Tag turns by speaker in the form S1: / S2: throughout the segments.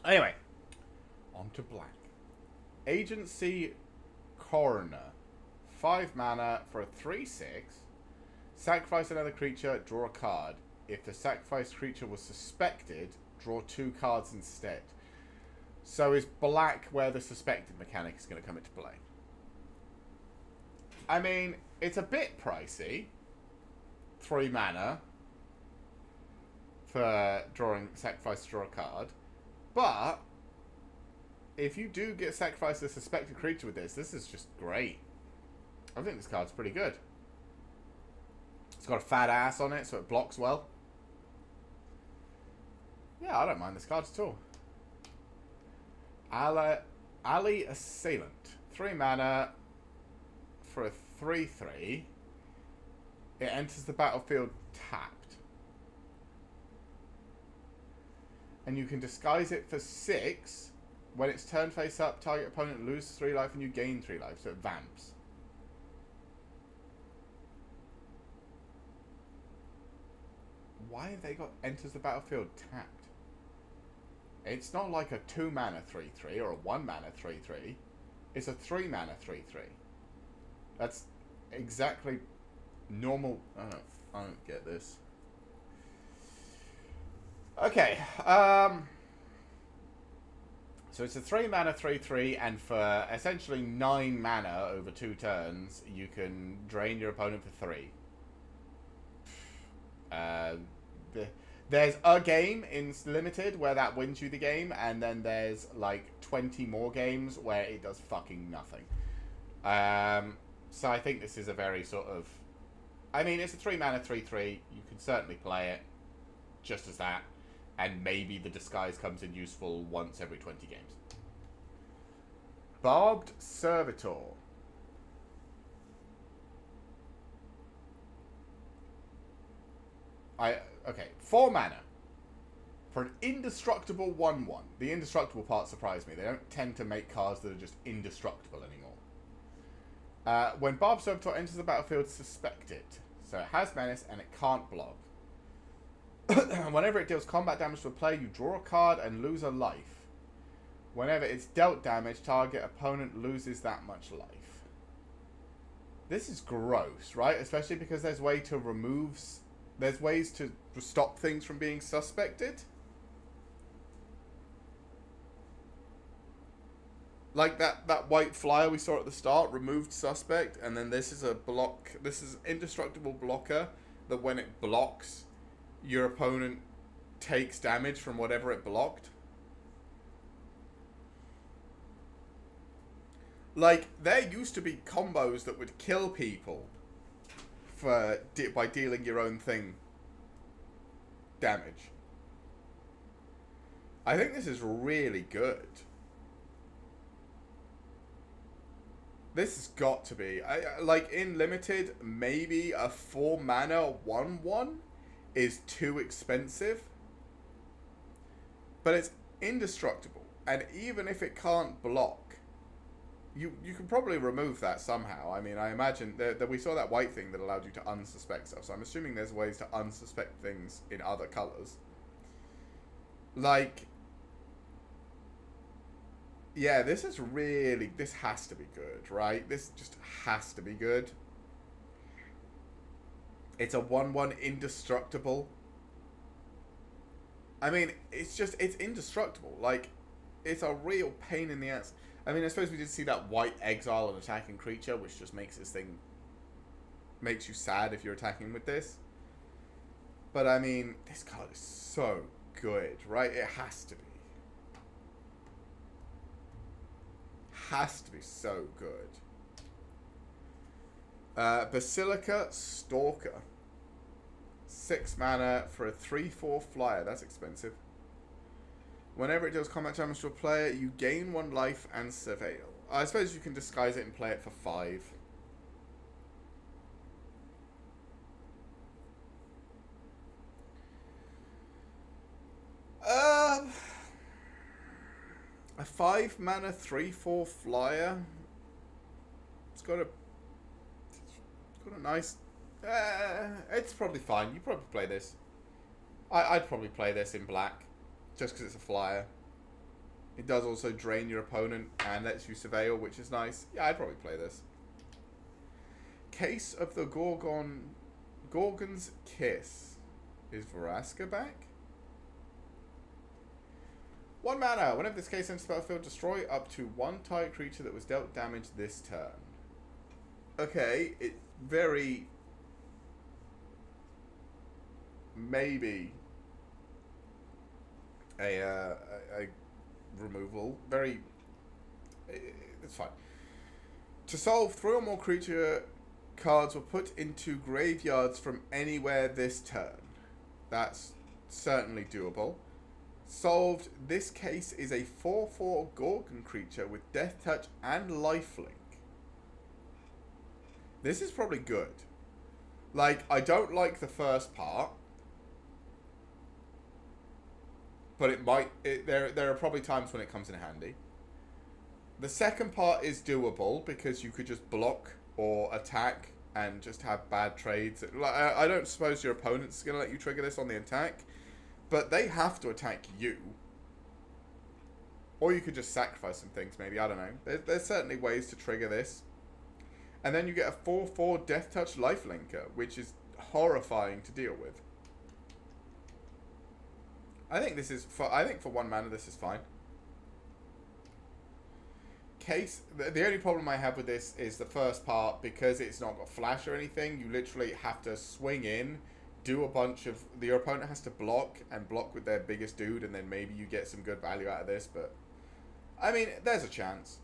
S1: Anyway, on to black. Agency Coroner. 5 mana for a 3/6. Sacrifice another creature, draw a card. If the sacrificed creature was suspected, draw 2 cards instead. So is black where the suspected mechanic is going to come into play? I mean, it's a bit pricey. 3 mana for drawing sacrifice to draw a card. But if you do get sacrificed a suspected creature with this is just great. I think this card's pretty good. It's got a fat ass on it, so it blocks well. Yeah, I don't mind this card at all. Alley Assailant. 3 mana for a 3/3. It enters the battlefield tapped. And you can disguise it for 6. When it's turn face up, target opponent loses 3 life and you gain 3 life, so it vamps. Why have they got enters the battlefield tapped? It's not like a 2 mana 3/3 or a 1 mana 3/3. It's a 3 mana 3/3. That's exactly normal. I don't get this. Okay. So it's a 3 mana 3/3, and for essentially 9 mana over 2 turns, you can drain your opponent for 3. There's a game in Limited where that wins you the game, and then there's like 20 more games where it does fucking nothing. So I think this is a very sort of... I mean, it's a 3 mana 3/3. You can certainly play it just as that. And maybe the disguise comes in useful once every 20 games. Barbed Servitor. Okay, 4 mana. For an indestructible 1/1. The indestructible part surprised me. They don't tend to make cards that are just indestructible anymore. When Barbed Servitor enters the battlefield, suspect it. So it has menace and it can't block. Whenever it deals combat damage to a player, you draw a card and lose a life. Whenever it's dealt damage, target opponent loses that much life. This is gross, right? Especially because there's ways to stop things from being suspected. Like that white flyer we saw at the start, removed suspect, and then this is a block. This is an indestructible blocker that when it blocks, your opponent takes damage from whatever it blocked. Like, there used to be combos that would kill people by dealing your own thing damage. I think this is really good. This has got to be... like, in Limited, maybe a 4 mana 1/1 is too expensive. But it's indestructible. And even if it can't block, you can probably remove that somehow. I mean, I imagine that we saw that white thing that allowed you to unsuspect stuff. So I'm assuming there's ways to unsuspect things in other colors. Like... yeah, this has to be good, right? This just has to be good. It's a 1/1 indestructible. I mean, it's indestructible. Like, it's a real pain in the ass. I mean, I suppose we did see that white exile an attacking creature, which just makes this thing... makes you sad if you're attacking with this. But, I mean, this card is so good, right? It has to be. Has to be so good. Basilica Stalker. 6 mana for a 3/4 flyer. That's expensive. Whenever it deals combat damage to a player, you gain 1 life and surveil. I suppose you can disguise it and play it for 5. A 5 mana 3/4 flyer. It's got a nice... it's probably fine. You probably play this. I'd probably play this in black, just because it's a flyer. It does also drain your opponent and lets you surveil, which is nice. Yeah, I'd probably play this. Case of the Gorgon's Kiss. Is Vraska back? 1 mana. Whenever this case enters the battlefield, destroy up to 1 target creature that was dealt damage this turn. Okay, it's very... maybe a removal. Very... it's fine. To solve, 3 or more creature cards were put into graveyards from anywhere this turn. That's certainly doable. Solved, this case is a 4/4 Gorgon creature with Death Touch and Lifelink. This is probably good. Like, I don't like the first part, but it might... there are probably times when it comes in handy. The second part is doable because you could just block or attack and just have bad trades. I don't suppose your opponent's going to let you trigger this on the attack, but they have to attack you. Or you could just sacrifice some things, maybe. I don't know. There's certainly ways to trigger this. And then you get a 4/4 Death Touch Lifelinker, which is horrifying to deal with. I think this is... I think for 1 mana, this is fine. Case, the only problem I have with this is the first part, because it's not got flash or anything. You literally have to swing in, do a bunch of... your opponent has to block, and block with their biggest dude, and then maybe you get some good value out of this, but... I mean, there's a chance.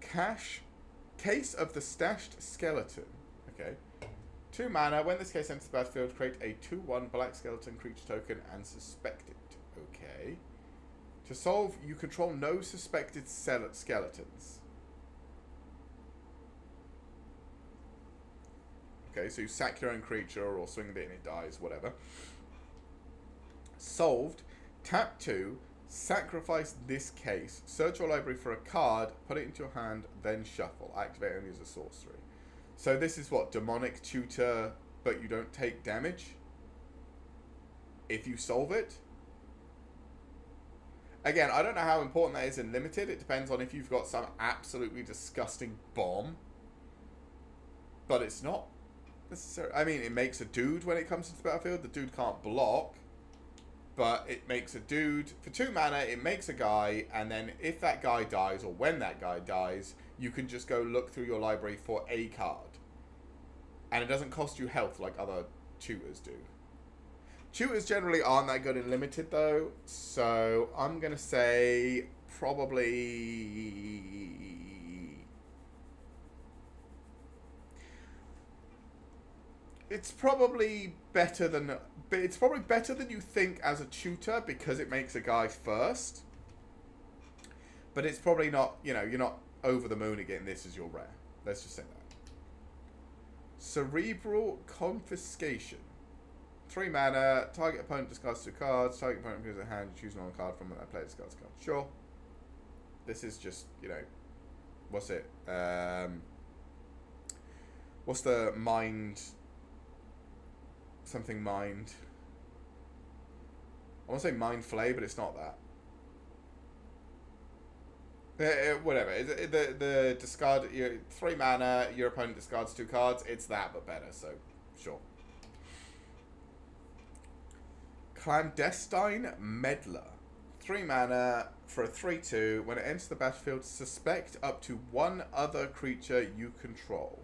S1: Case of the Stashed Skeleton. Okay. 2 mana. When this case enters the battlefield, create a 2/1 black skeleton creature token and suspect it. Okay. To solve, you control no suspected skeletons. Okay, so you sack your own creature or swing a bit and it dies, whatever. Solved, tap 2, sacrifice this case, search your library for a card, put it into your hand, then shuffle. Activate only as a sorcery. So this is what, Demonic Tutor, but you don't take damage? If you solve it? Again, I don't know how important that is in Limited. It depends on if you've got some absolutely disgusting bomb. But it's not necessarily... I mean, it makes a dude when it comes into the battlefield. The dude can't block. But it makes a dude... For 2 mana, it makes a guy. And then if that guy dies, or when that guy dies, you can just go look through your library for a card. And it doesn't cost you health like other tutors do. Tutors generally aren't that good in Limited, though, so I'm going to say probably... It's probably better than... It's probably better than you think as a tutor, because it makes a guy first. But it's probably not, you know, you're not over the moon again. This is your rare. Let's just say that. Cerebral Confiscation. 3 mana, target opponent discards 2 cards, target opponent gives a hand, you choose another card from that player discards a card. Sure. This is just, you know, what's it? What's the mind? Something mind. I want to say mind flay, but it's not that. Whatever. The discard, 3 mana, your opponent discards 2 cards. It's that, but better, so sure. Clandestine Meddler. 3 mana for a 3/2. When it enters the battlefield, suspect up to 1 other creature you control.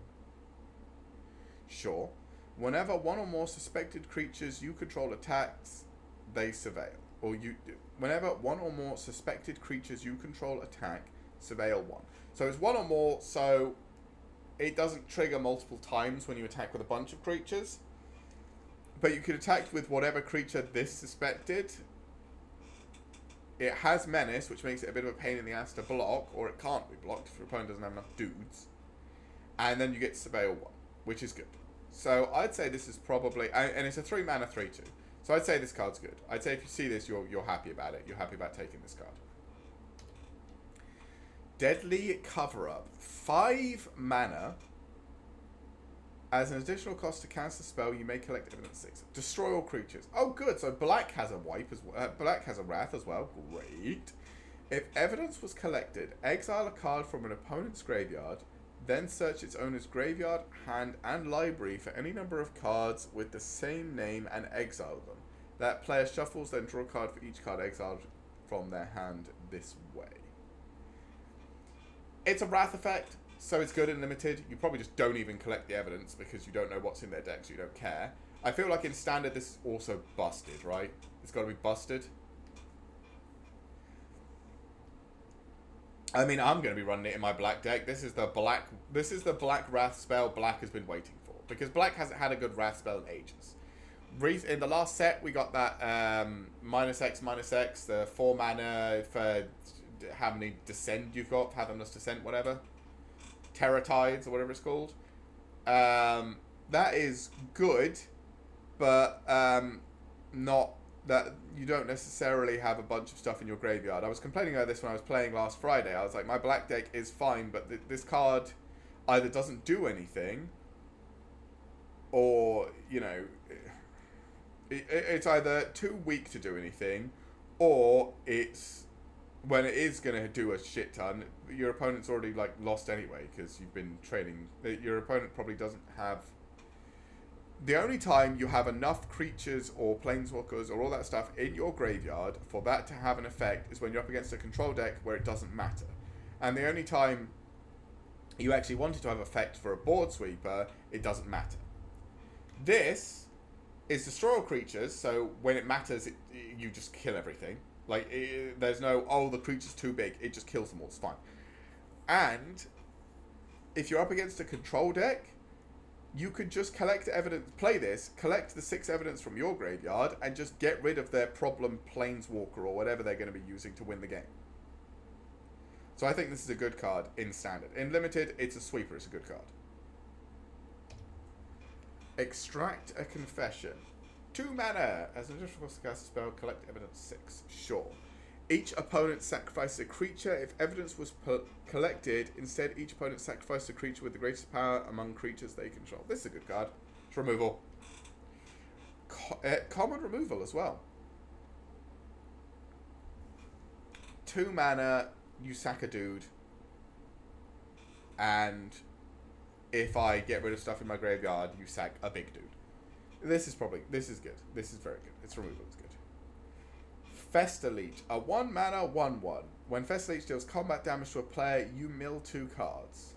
S1: Sure. Whenever 1 or more suspected creatures you control attacks, they surveil. Or whenever 1 or more suspected creatures you control attack, surveil 1. So it's 1 or more, so it doesn't trigger multiple times when you attack with a bunch of creatures. But you can attack with whatever creature this suspected. It has Menace, which makes it a bit of a pain in the ass to block, or it can't be blocked if your opponent doesn't have enough dudes. And then you get Surveil 1, which is good. So I'd say this is probably... And it's a 3 mana 3/2. So I'd say this card's good. I'd say if you see this, you're happy about it. You're happy about taking this card. Deadly Cover-Up. 5 mana... As an additional cost to cast a spell, you may collect evidence 6. Destroy all creatures. Oh, good. So black has a wipe as well. Black has a wrath as well. Great. If evidence was collected, exile a card from an opponent's graveyard, then search its owner's graveyard, hand, and library for any number of cards with the same name and exile them. That player shuffles, then draw a card for each card exiled from their hand this way. It's a wrath effect. So it's good in limited. You probably just don't even collect the evidence because you don't know what's in their deck, so you don't care. I feel like in standard this is also busted, right? It's got to be busted. I mean, I'm going to be running it in my black deck. This is the black wrath spell black has been waiting for, because black hasn't had a good wrath spell in ages. In the last set, we got that -X, the 4 mana for how many descent you've got, fathomless descent, whatever. Terror Tides or whatever it's called. That is good, but not that you don't necessarily have a bunch of stuff in your graveyard. I was complaining about this when I was playing last Friday. I was like, my black deck is fine, but this card either doesn't do anything, or, you know, it's either too weak to do anything, or it's, when it is going to do a shit ton, your opponent's already, like, lost anyway, because you've been trading. Your opponent probably doesn't have... The only time you have enough creatures or planeswalkers or all that stuff in your graveyard for that to have an effect is when you're up against a control deck where it doesn't matter. And the only time you actually wanted to have effect for a board sweeper, it doesn't matter. This is destroy all creatures, so when it matters, you just kill everything. Like, there's no, oh, the creature's too big. It just kills them all. It's fine. And if you're up against a control deck, you could just collect evidence, play this, collect the 6 evidence from your graveyard, and just get rid of their problem planeswalker or whatever they're going to be using to win the game. So I think this is a good card in standard. In limited, it's a sweeper. It's a good card. Extract a Confession. 2 mana. As an additional cost to cast a spell, collect evidence 6. Sure. Each opponent sacrifices a creature. If evidence was collected, instead each opponent sacrificed a creature with the greatest power among creatures they control. This is a good card. It's removal. Common removal as well. 2 mana, you sack a dude. And if I get rid of stuff in my graveyard, you sack a big dude. This is good. This is very good. Its removal is good. Fester Leech, a 1 mana 1/1. When Fester Leech deals combat damage to a player, you mill 2 cards.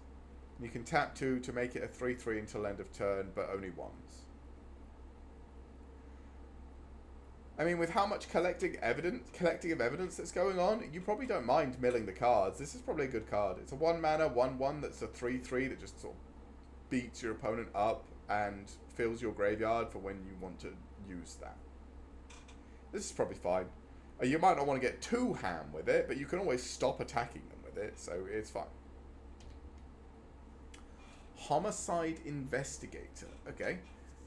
S1: You can tap 2 to make it a 3/3 until end of turn, but only once. I mean, with how much collecting of evidence that's going on, you probably don't mind milling the cards. This is probably a good card. It's a 1 mana 1/1 that's a 3/3 that just sort of beats your opponent up and fills your graveyard for when you want to use that. This is probably fine. You might not want to get too ham with it, but you can always stop attacking them with it, so it's fine. Homicide Investigator. Okay.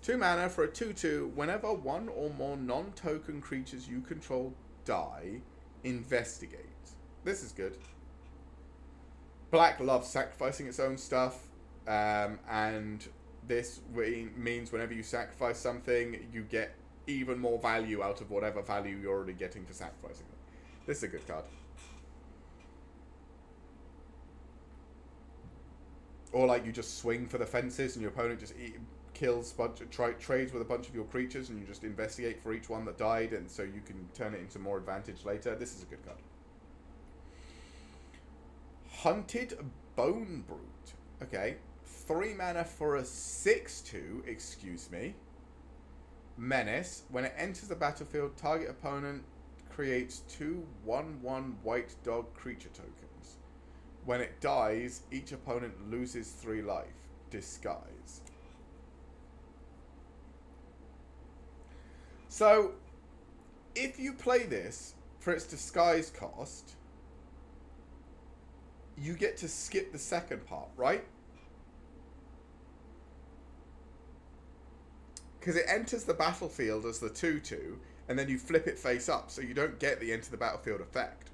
S1: 2 mana for a 2/2. Whenever 1 or more non-token creatures you control die, investigate. This is good. Black loves sacrificing its own stuff, and this means whenever you sacrifice something, you get even more value out of whatever value you're already getting for sacrificing them. This is a good card. Or like you just swing for the fences and your opponent just kills trades with a bunch of your creatures and you just investigate for each one that died, and so you can turn it into more advantage later. This is a good card. Hunted Bone Brute. Okay. 3 mana for a 6/2, excuse me. Menace. When it enters the battlefield, target opponent creates 2 1/1 white dog creature tokens. When it dies, each opponent loses 3 life. Disguise. So, if you play this for its disguise cost, you get to skip the second part, right? Because it enters the battlefield as the 2/2, and then you flip it face up, so you don't get the enter the battlefield effect.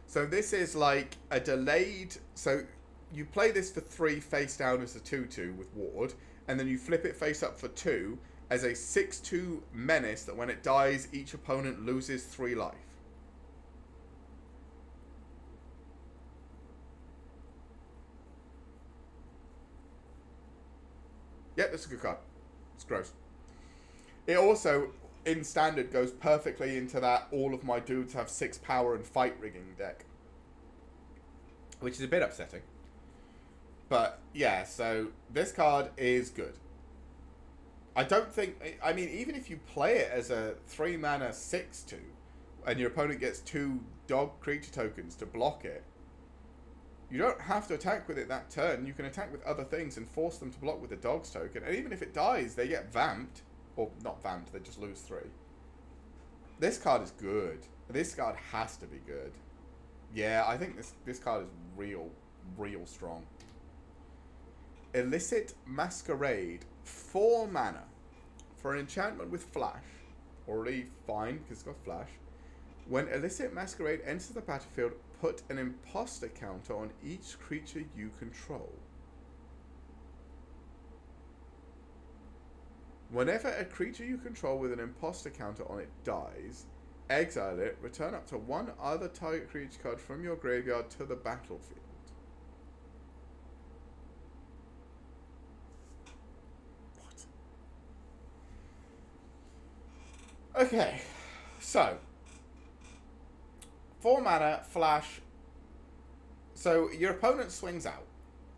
S1: So this is like a delayed... So you play this for 3 face down as a 2/2 with ward, and then you flip it face up for 2 as a 6/2 menace that when it dies, each opponent loses 3 life. Yep, that's a good card. It's gross. It also, in standard, goes perfectly into that all of my dudes have 6 power and fight rigging deck. Which is a bit upsetting. But, yeah, so this card is good. I don't think... I mean, even if you play it as a 3 mana 6/2, and your opponent gets 2 dog creature tokens to block it, you don't have to attack with it that turn. You can attack with other things and force them to block with the dog's token. And even if it dies, they get vamped. Or, not vamped, they just lose 3. This card is good. This card has to be good. Yeah, I think this card is real strong. Illicit Masquerade. 4 mana. For an enchantment with flash. Already fine, because it's got flash. When Illicit Masquerade enters the battlefield, put an imposter counter on each creature you control. Whenever a creature you control with an imposter counter on it dies, exile it, return up to 1 other target creature card from your graveyard to the battlefield. What? Okay, so 4 mana, flash. So your opponent swings out.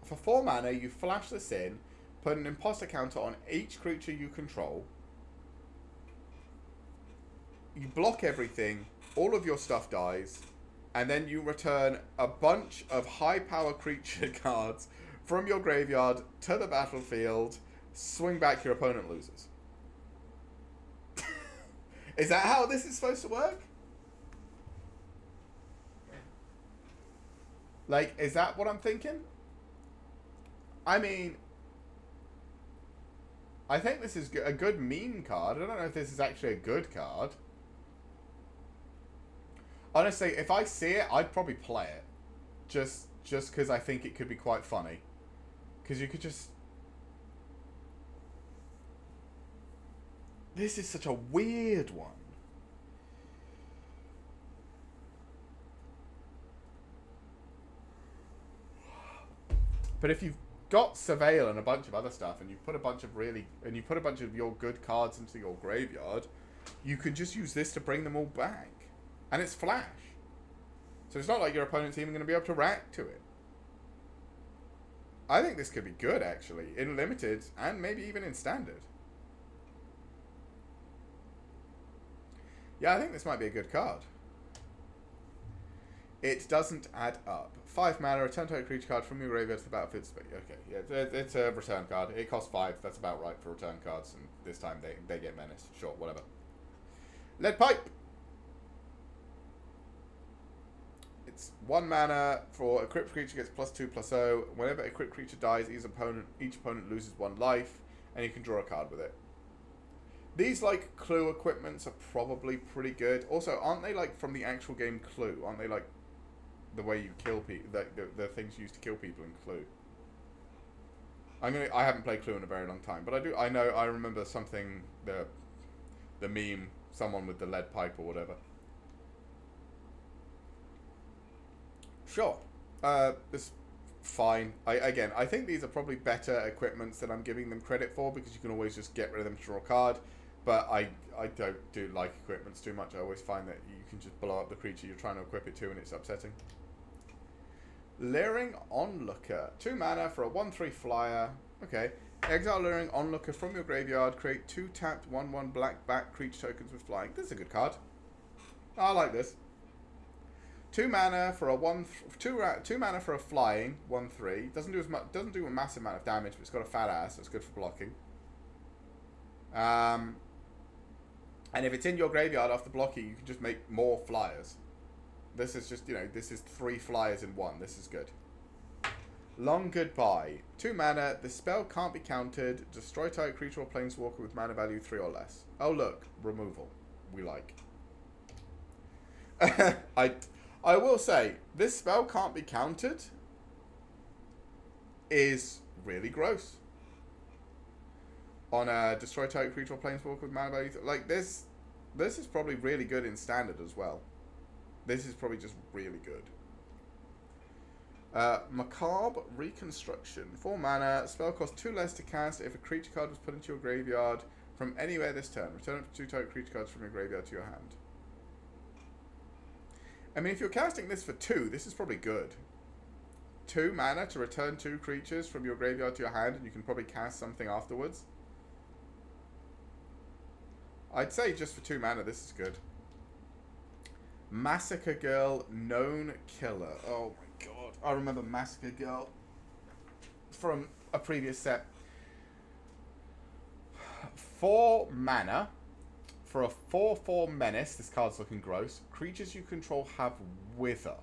S1: For 4 mana, you flash this in, put an imposter counter on each creature you control. You block everything, all of your stuff dies, and then you return a bunch of high power creature cards from your graveyard to the battlefield, swing back, your opponent loses. Is that how this is supposed to work? Like, is that what I'm thinking? I mean, I think this is a good meme card. I don't know if this is actually a good card. Honestly, if I see it, I'd probably play it. Just because I think it could be quite funny. Because you could just... This is such a weird one. But if you've got Surveil and a bunch of other stuff, and you put a bunch of your good cards into your graveyard, you can just use this to bring them all back. And it's flash. So it's not like your opponent's even going to be able to react to it. I think this could be good, actually, in limited, and maybe even in standard. Yeah, I think this might be a good card. It doesn't add up. 5 mana, return target creature card from your graveyard to the battlefield. Okay, yeah, it's a return card. It costs 5. That's about right for return cards, and this time they get menace. Sure, whatever. Lead Pipe. It's 1 mana for a crypt creature gets +2/+0. Whenever a crypt creature dies, each opponent loses 1 life, and you can draw a card with it. These, like, Clue equipments are probably pretty good. Also, aren't they, like, from the actual game Clue? Aren't they, like, the way you kill people, the things used to kill people in Clue? I haven't played Clue in a very long time, but I remember something, the meme, someone with the lead pipe or whatever. Sure. It's fine. I think these are probably better equipments than I'm giving them credit for, because you can always just get rid of them to draw a card. But I don't do like equipments too much. I always find that you can just blow up the creature you're trying to equip it to, and it's upsetting. Leering Onlooker. 2 mana for a 1/3 flyer. Okay. Exile Leering Onlooker from your graveyard. Create 2 tapped 1/1 black back creature tokens with flying. This is a good card. I like this. 2 mana for a 2 mana for a flying 1/3. Doesn't do a massive amount of damage, but it's got a fat ass, so it's good for blocking. And if it's in your graveyard after blocking, you can just make more flyers. This is just, this is 3 flyers in 1. This is good. Long Goodbye. 2 mana. The spell can't be countered. Destroy target creature or planeswalker with mana value 3 or less. Oh, look. Removal. We like. I will say, this spell can't be countered is really gross. On a destroy target creature or planeswalker with mana value, like this is probably really good in standard as well. This is probably just really good. Macabre Reconstruction. 4 mana. Spell costs 2 less to cast if a creature card was put into your graveyard from anywhere this turn. Return up to 2 target creature cards from your graveyard to your hand. I mean, if you're casting this for 2, this is probably good. 2 mana to return 2 creatures from your graveyard to your hand, and you can probably cast something afterwards. I'd say just for 2 mana, this is good. Massacre Girl, Known Killer. Oh my god. I remember Massacre Girl from a previous set. 4 mana for a 4/4 menace. This card's looking gross. Creatures you control have Wither.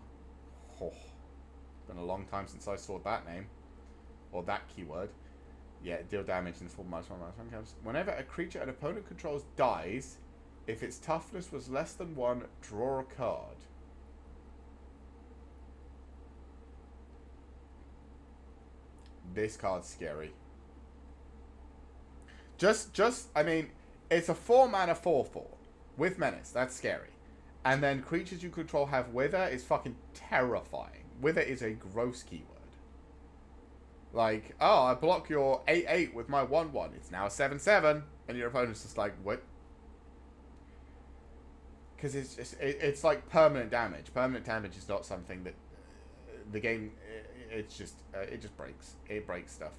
S1: Oh, been a long time since I saw that name. Or that keyword. Yeah, deal damage in the form of -1/-1 counts. Whenever a creature an opponent controls dies, if its toughness was less than 1, draw a card. This card's scary. I mean, it's a 4 mana 4/4 with menace. That's scary. And then creatures you control have Wither is fucking terrifying. Wither is a gross keyword. Like, oh, I block your 8/8 with my 1/1. It's now a 7/7, and your opponent's just like, what? Because it's like permanent damage. Permanent damage is not something that the game. It just breaks. It breaks stuff.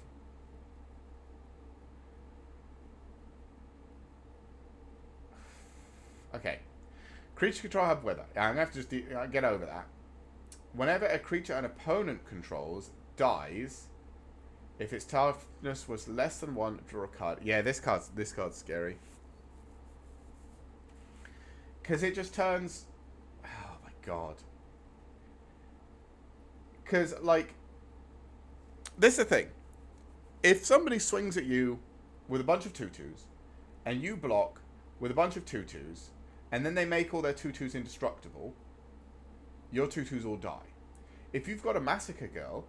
S1: Okay, creature control have Wither. I'm gonna have to just get over that. Whenever a creature an opponent controls dies, if its toughness was less than 1, draw a card. Yeah, this card's scary. Because it just turns... Oh my god. Because, like... This is the thing. If somebody swings at you with a bunch of 2/2s, and you block with a bunch of 2/2s, and then they make all their 2/2s indestructible, your 2/2s all die. If you've got a Massacre Girl,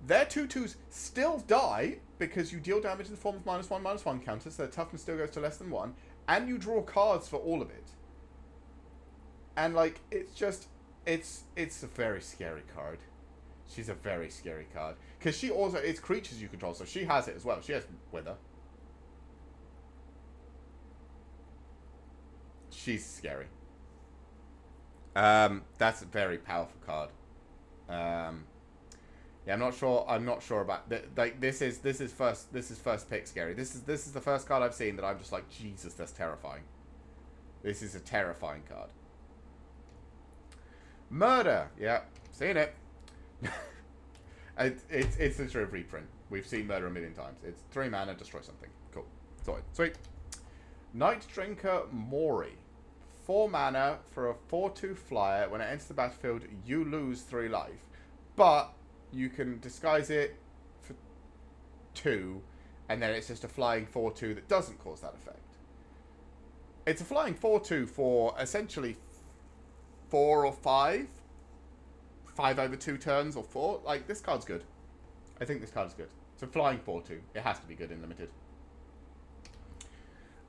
S1: their 2/2s still die because you deal damage in the form of -1/-1 counters, so their toughness still goes to less than 1, and you draw cards for all of it. And, like, it's just... It's a very scary card. She's a very scary card. Because she also... It's creatures you control, so she has it as well. She has Wither. She's scary. That's a very powerful card. Yeah, I'm not sure about like this is first pick scary. This is the first card I've seen that I'm just like, Jesus, that's terrifying. This is a terrifying card. Murder. Yeah, seen it. It's literally a reprint. We've seen Murder a million times. It's 3 mana, destroy something. Cool. Sorted. Sweet. Night Drinker Mori. 4 mana for a 4/2 flyer. When it enters the battlefield, you lose 3 life. But you can disguise it for 2, and then it's just a flying 4/2 that doesn't cause that effect. It's a flying 4/2 for essentially 4 or 5. 5 over 2 turns or 4. Like, this card's good. I think this card is good. It's a flying 4/2. It has to be good in limited.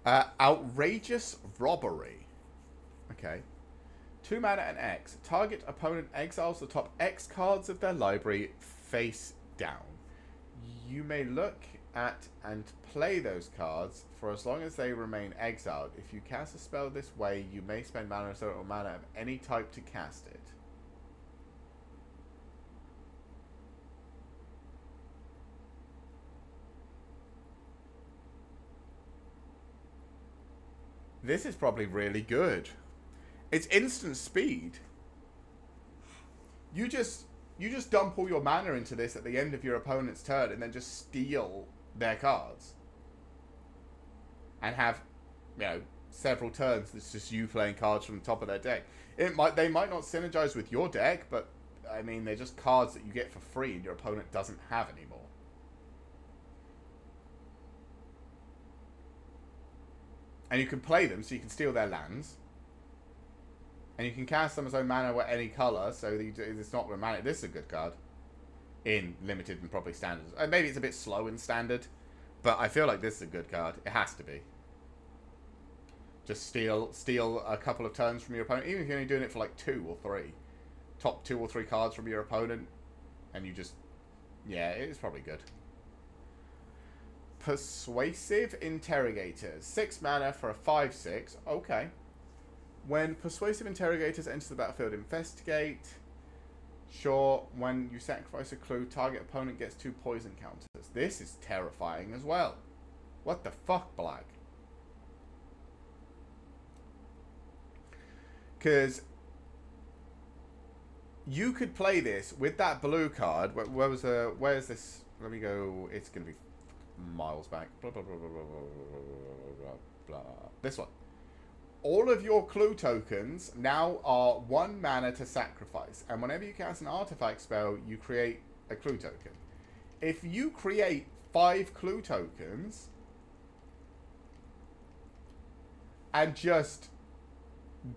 S1: Outrageous Robbery. Okay. 2 mana and X. Target opponent exiles the top X cards of their library face down. You may look at and play those cards for as long as they remain exiled. If you cast a spell this way, you may spend mana or mana of any type to cast it. This is probably really good. It's instant speed. You just dump all your mana into this at the end of your opponent's turn and then just steal their cards. And have, you know, several turns that's just you playing cards from the top of their deck. They might not synergize with your deck, but I mean, they're just cards that you get for free and your opponent doesn't have anymore. And you can play them, so you can steal their lands. And you can cast them as own mana with any colour, so that it's not romantic. This is a good card. in limited and probably standard. Maybe it's a bit slow in standard, but I feel like this is a good card. It has to be. Just steal a couple of turns from your opponent, even if you're only doing it for like 2 or 3. Top 2 or 3 cards from your opponent, and you just... Yeah, it is probably good. Persuasive Interrogators. 6 mana for a 5/6. Okay. When Persuasive Interrogators enter the battlefield, investigate. Sure, when you sacrifice a clue, target opponent gets 2 poison counters. This is terrifying as well. What the fuck, Black? Because you could play this with that blue card. Where's this? Let me go. It's going to be miles back. Blah, blah, blah, blah, blah, blah, blah, blah. This one. All of your clue tokens now are 1 mana to sacrifice. And whenever you cast an artifact spell, you create a clue token. If you create 5 clue tokens and just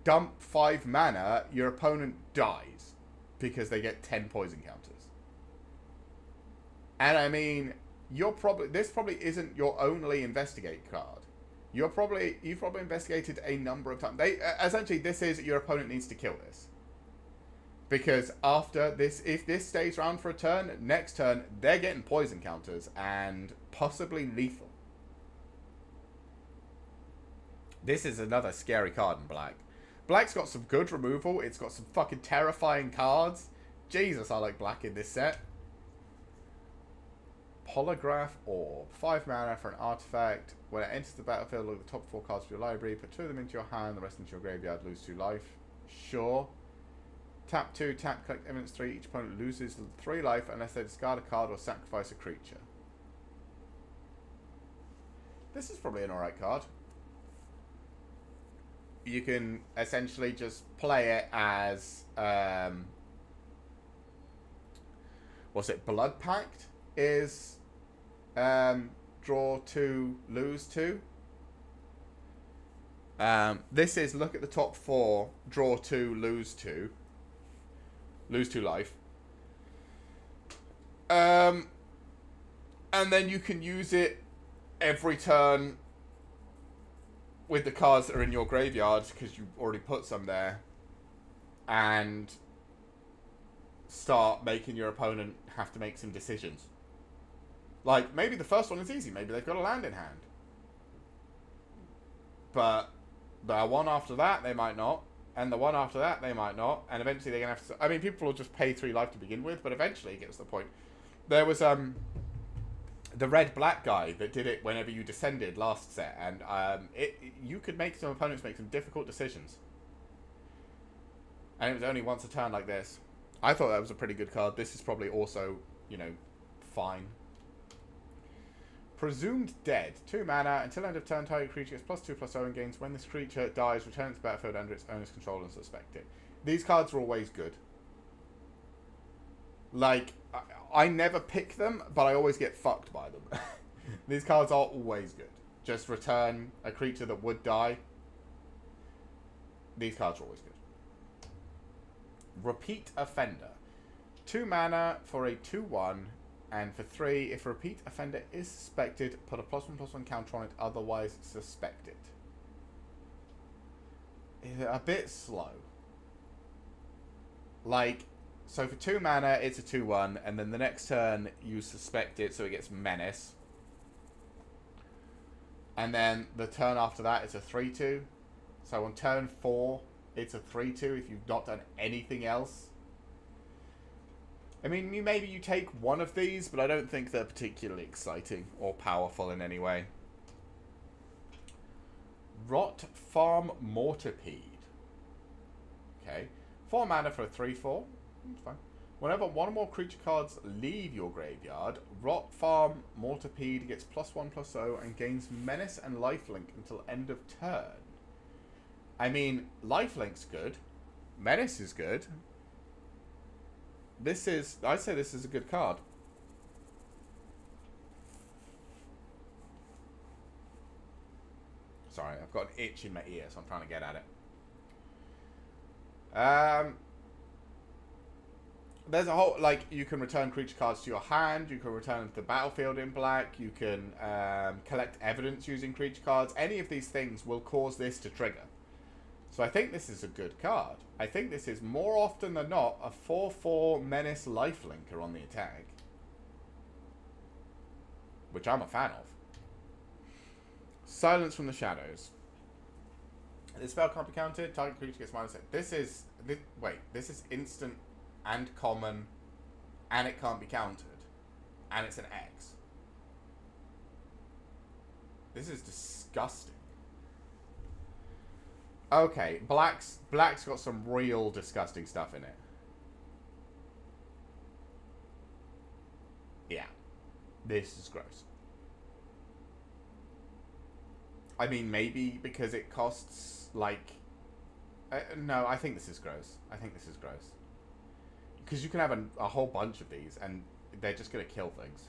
S1: dump 5 mana, your opponent dies because they get 10 poison counters. And I mean, this probably isn't your only investigate card. You've probably investigated a number of times. Essentially, this is your opponent needs to kill this. Because after this, if this stays around for a turn, next turn, they're getting poison counters and possibly lethal. This is another scary card in Black. Black's got some good removal. It's got some fucking terrifying cards. Jesus, I like Black in this set. Holograph Orb. 5 mana for an artifact. When it enters the battlefield, look at the top 4 cards of your library. Put 2 of them into your hand, the rest into your graveyard. Lose 2 life. Sure. Tap 2, tap, collect evidence 3. Each opponent loses 3 life unless they discard a card or sacrifice a creature. This is probably an alright card. You can essentially just play it as what's it? Blood Pact is draw 2, lose 2. This is look at the top 4, draw 2, lose 2. Lose 2 life. And then you can use it every turn with the cards that are in your graveyard, because you already put some there, and start making your opponent have to make some decisions. Like, maybe the first one is easy. Maybe they've got a land in hand. But the one after that, they might not. And the one after that, they might not. And eventually they're going to have to... I mean, people will just pay 3 life to begin with, but eventually it gets to the point. There was the red-black guy that did it whenever you descended last set. And you could make some opponents make some difficult decisions. And it was only once a turn like this. I thought that was a pretty good card. This is probably also, you know, fine. Presumed Dead. 2 mana. Until end of turn, target creature gets +2/+0 and gains. When this creature dies, return it to the battlefield under its owner's control and suspect it. These cards are always good. Like, I never pick them, but I always get fucked by them. These cards are always good. Just return a creature that would die. These cards are always good. Repeat Offender. 2 mana for a 2/1. And for 3, if a repeat offender is suspected, put a +1/+1 counter on it, otherwise suspect it. It's a bit slow. Like, so for 2 mana, it's a 2/1, and then the next turn, you suspect it, so it gets Menace. And then the turn after that, it's a 3/2. So on turn 4, it's a 3/2 if you've not done anything else. I mean, maybe you take one of these, but I don't think they're particularly exciting or powerful in any way. Rot Farm Mortarpede. Okay. 4 mana for a 3/4. That's fine. Whenever one or more creature cards leave your graveyard, Rot Farm Mortarpede gets +1/+0 and gains Menace and Lifelink until end of turn. I mean, Lifelink's good. Menace is good. I'd say this is a good card. Sorry, I've got an itch in my ear, so I'm trying to get at it. there's a whole, like, you can return creature cards to your hand, you can return them to the battlefield in black, you can collect evidence using creature cards. Any of these things will cause this to trigger. So I think this is a good card. I think this is more often than not a 4/4 Menace Lifelinker on the attack. Which I'm a fan of. Silence from the Shadows. This spell can't be countered. Target creature gets -8. This is instant and common, and it can't be countered, and it's an X. This is disgusting. Okay, black's got some real disgusting stuff in it. Yeah, this is gross. I mean, maybe because it costs, like... no, I think this is gross. I think this is gross. Because you can have a whole bunch of these, and they're just going to kill things.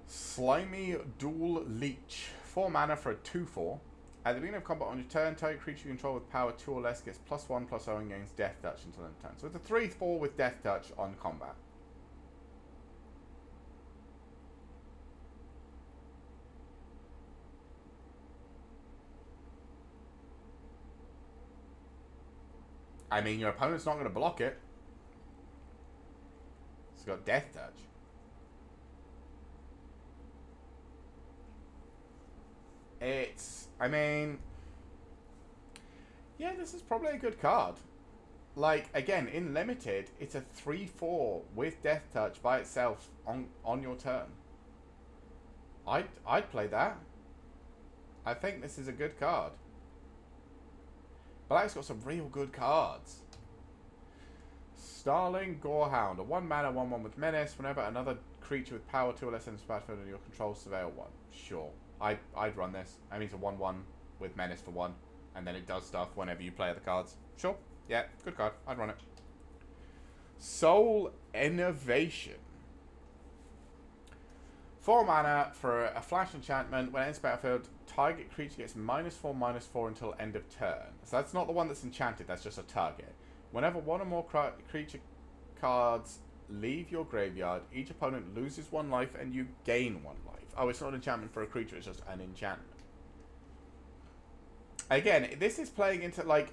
S1: Slimy Dual Leech. 4 mana for a 2/4. At the beginning of combat on your turn, target creature you control with power 2 or less gets +1/+0 and gains Death Touch until end of turn. So it's a 3/4 with Death Touch on combat. I mean, your opponent's not going to block it. It's got Death Touch. I mean... yeah, this is probably a good card. Like, again, in Limited, it's a 3/4 with Death Touch by itself on your turn. I'd play that. I think this is a good card. Black's got some real good cards. Starling Gorehound. A 1 mana 1/1 with Menace. Whenever another creature with power 2 or less enters the battlefield under your control, surveil 1. Sure. I'd run this. I mean, it's a 1/1 with Menace for 1. And then it does stuff whenever you play other cards. Sure. Yeah, good card. I'd run it. Soul Innovation. 4 mana for a flash enchantment. When it enters the battlefield, target creature gets -4/-4 until end of turn. So that's not the one that's enchanted, that's just a target. Whenever one or more creature cards leave your graveyard, each opponent loses 1 life and you gain 1 life. Oh, it's not an enchantment for a creature, it's just an enchantment. Again, this is playing into, like,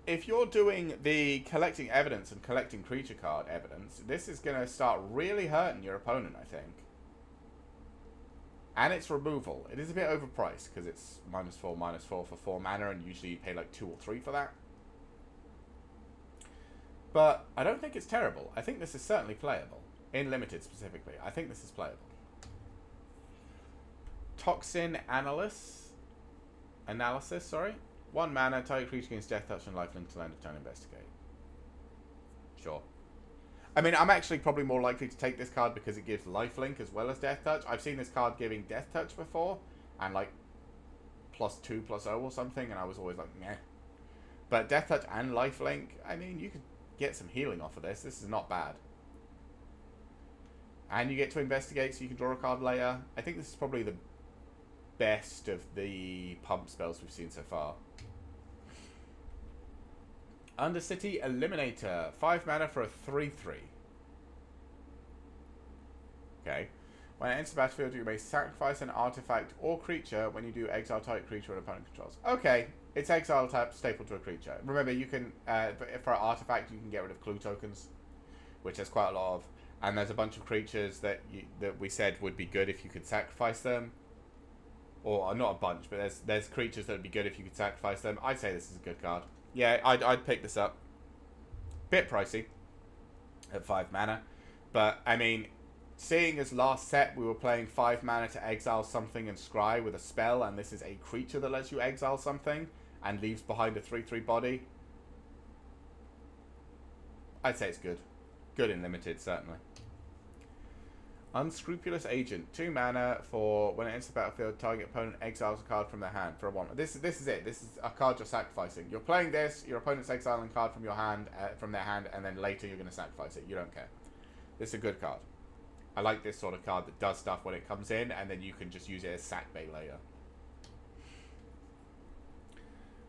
S1: if you're doing the collecting evidence and collecting creature card evidence, this is going to start really hurting your opponent, I think. And its removal. It is a bit overpriced because it's -4/-4 for 4 mana, and usually you pay like 2 or 3 for that. But I don't think it's terrible. I think this is certainly playable. In Limited specifically. I think this is playable. Toxin Analysis, 1 mana, target creature gains Death Touch and lifelink till end of turn, investigate. Sure. I mean, I'm actually probably more likely to take this card because it gives lifelink as well as Death Touch. I've seen this card giving Death Touch before, and like +2/+0 or something, and I was always like, meh. But Death Touch and lifelink, I mean, you could get some healing off of this. This is not bad. And you get to investigate, so you can draw a card later. I think this is probably the best of the pump spells we've seen so far. Undercity Eliminator. 5 mana for a 3/3. Okay. When it enters the battlefield, you may sacrifice an artifact or creature. When you do, exile target creature an opponent controls. Okay. It's exile type staple to a creature. Remember, you can, for an artifact, you can get rid of clue tokens, which there's quite a lot of. And there's a bunch of creatures that we said would be good if you could sacrifice them. Or, not a bunch, but there's creatures that would be good if you could sacrifice them. I'd say this is a good card. Yeah, I'd pick this up. Bit pricey at 5 mana. But, I mean, seeing as last set we were playing 5 mana to exile something and scry with a spell, and this is a creature that lets you exile something and leaves behind a 3/3 body, I'd say it's good. Good in Limited, certainly. Unscrupulous Agent. 2 mana for when it enters the battlefield, target opponent exiles a card from their hand for a 1. This is it. This is a card you're sacrificing. You're playing this, your opponent's exiling a card from your hand, from their hand, and then later you're going to sacrifice it. You don't care. This is a good card. I like this sort of card that does stuff when it comes in, and then you can just use it as sack bait later.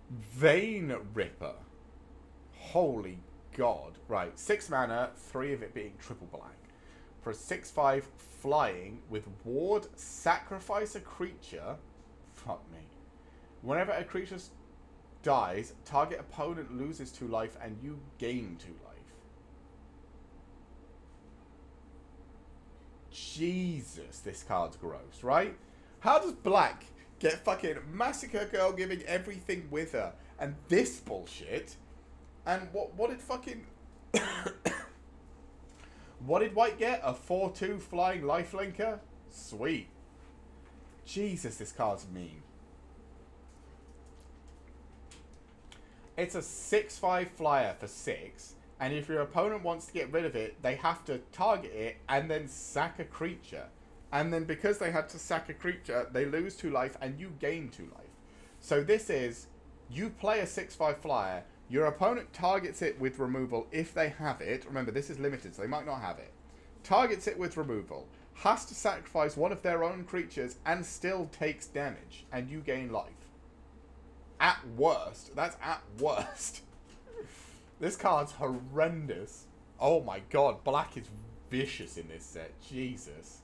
S1: Vein Ripper. Holy god. Right, 6 mana, 3 of it being triple black. For a 6/5 flying with ward, sacrifice a creature. Fuck me. Whenever a creature dies, target opponent loses 2 life and you gain 2 life. Jesus, this card's gross, right? How does black get fucking Massacre Girl giving everything with her and this bullshit? And what did fucking... what did white get? A 4/2 flying lifelinker? Sweet. Jesus, this card's mean. It's a 6/5 flyer for 6, and if your opponent wants to get rid of it, they have to target it and then sack a creature. And then because they had to sack a creature, they lose 2 life and you gain 2 life. So this is, you play a 6/5 flyer, your opponent targets it with removal if they have it. Remember, this is limited, so they might not have it. Targets it with removal, has to sacrifice one of their own creatures and still takes damage, and you gain life. At worst. That's at worst. This card's horrendous. Oh my god, black is vicious in this set. Jesus.